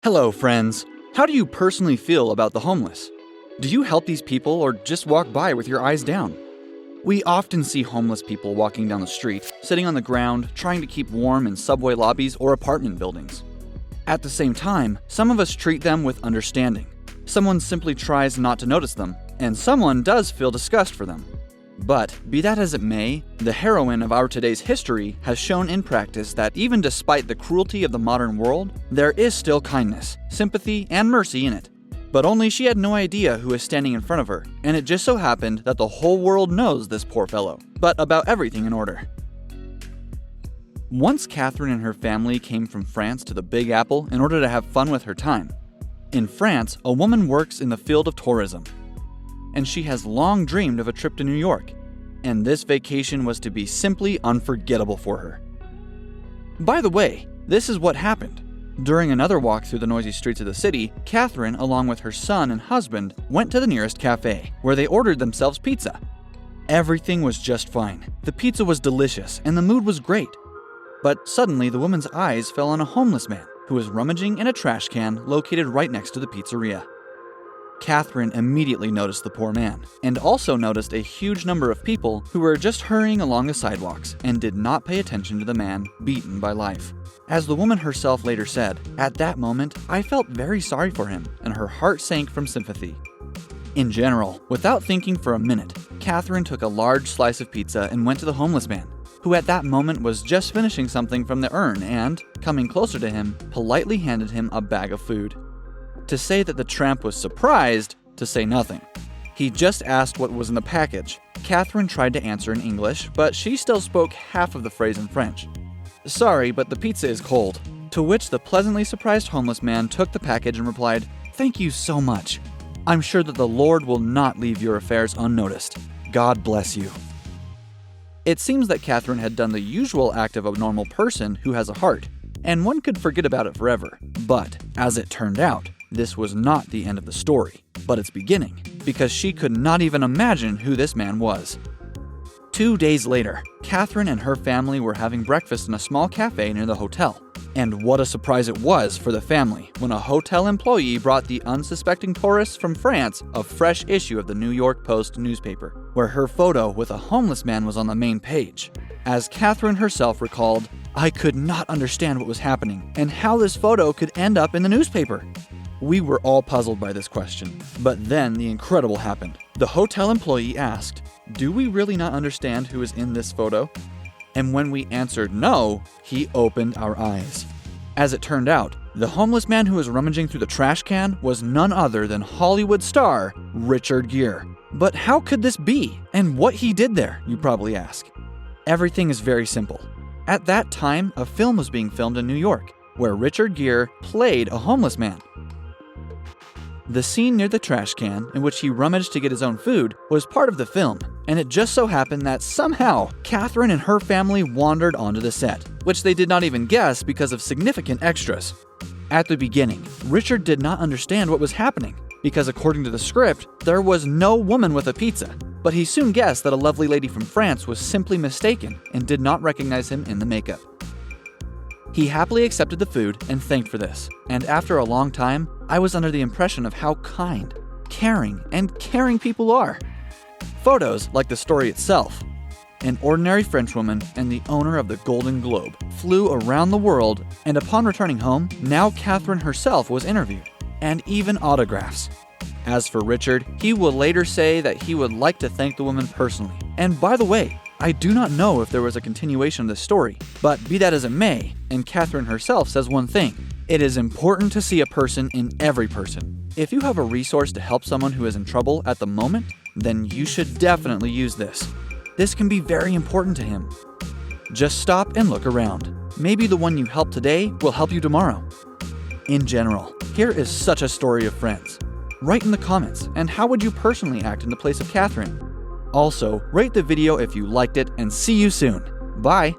Hello, friends. How do you personally feel about the homeless? Do you help these people or just walk by with your eyes down? We often see homeless people walking down the street, sitting on the ground, trying to keep warm in subway lobbies or apartment buildings. At the same time, some of us treat them with understanding. Someone simply tries not to notice them, and someone does feel disgust for them. But, be that as it may, the heroine of our today's history has shown in practice that even despite the cruelty of the modern world, there is still kindness, sympathy, and mercy in it. But only she had no idea who was standing in front of her, and it just so happened that the whole world knows this poor fellow, but about everything in order. Once Karin and her family came from France to the Big Apple in order to have fun with her time. In France, a woman works in the field of tourism, and she has long dreamed of a trip to New York, and this vacation was to be simply unforgettable for her. By the way, this is what happened. During another walk through the noisy streets of the city, Karin, along with her son and husband, went to the nearest cafe, where they ordered themselves pizza. Everything was just fine. The pizza was delicious, and the mood was great. But suddenly, the woman's eyes fell on a homeless man who was rummaging in a trash can located right next to the pizzeria. Karin immediately noticed the poor man, and also noticed a huge number of people who were just hurrying along the sidewalks and did not pay attention to the man beaten by life. As the woman herself later said, "At that moment, I felt very sorry for him, and her heart sank from sympathy." In general, without thinking for a minute, Karin took a large slice of pizza and went to the homeless man, who at that moment was just finishing something from the urn and, coming closer to him, politely handed him a bag of food. To say that the tramp was surprised, to say nothing. He just asked what was in the package. Karin tried to answer in English, but she still spoke half of the phrase in French. "Sorry, but the pizza is cold." To which the pleasantly surprised homeless man took the package and replied, "Thank you so much. I'm sure that the Lord will not leave your affairs unnoticed. God bless you." It seems that Karin had done the usual act of a normal person who has a heart, and one could forget about it forever. But, as it turned out, this was not the end of the story, but its beginning, because she could not even imagine who this man was. 2 days later, Karin and her family were having breakfast in a small cafe near the hotel. And what a surprise it was for the family when a hotel employee brought the unsuspecting tourists from France a fresh issue of the New York Post newspaper, where her photo with a homeless man was on the main page. As Karin herself recalled, "I could not understand what was happening and how this photo could end up in the newspaper." We were all puzzled by this question, but then the incredible happened. The hotel employee asked, "Do we really not understand who is in this photo?" And when we answered no, he opened our eyes. As it turned out, the homeless man who was rummaging through the trash can was none other than Hollywood star Richard Gere. But how could this be? And what he did there, you probably ask. Everything is very simple. At that time, a film was being filmed in New York, where Richard Gere played a homeless man. The scene near the trash can, in which he rummaged to get his own food, was part of the film, and it just so happened that somehow, Karin and her family wandered onto the set, which they did not even guess because of significant extras. At the beginning, Richard did not understand what was happening, because according to the script, there was no woman with a pizza, but he soon guessed that a lovely lady from France was simply mistaken and did not recognize him in the makeup. He happily accepted the food and thanked for this, and after a long time, I was under the impression of how kind, caring, and caring people are. Photos, like the story itself. An ordinary Frenchwoman and the owner of the Golden Globe flew around the world, and upon returning home, now Karin herself was interviewed, and even autographs. As for Richard, he will later say that he would like to thank the woman personally. And by the way, I do not know if there was a continuation of this story, but be that as it may, and Karin herself says one thing: it is important to see a person in every person. If you have a resource to help someone who is in trouble at the moment, then you should definitely use this. This can be very important to him. Just stop and look around. Maybe the one you help today will help you tomorrow. In general, here is such a story of friends. Write in the comments, and how would you personally act in the place of Karin? Also, rate the video if you liked it, and see you soon. Bye!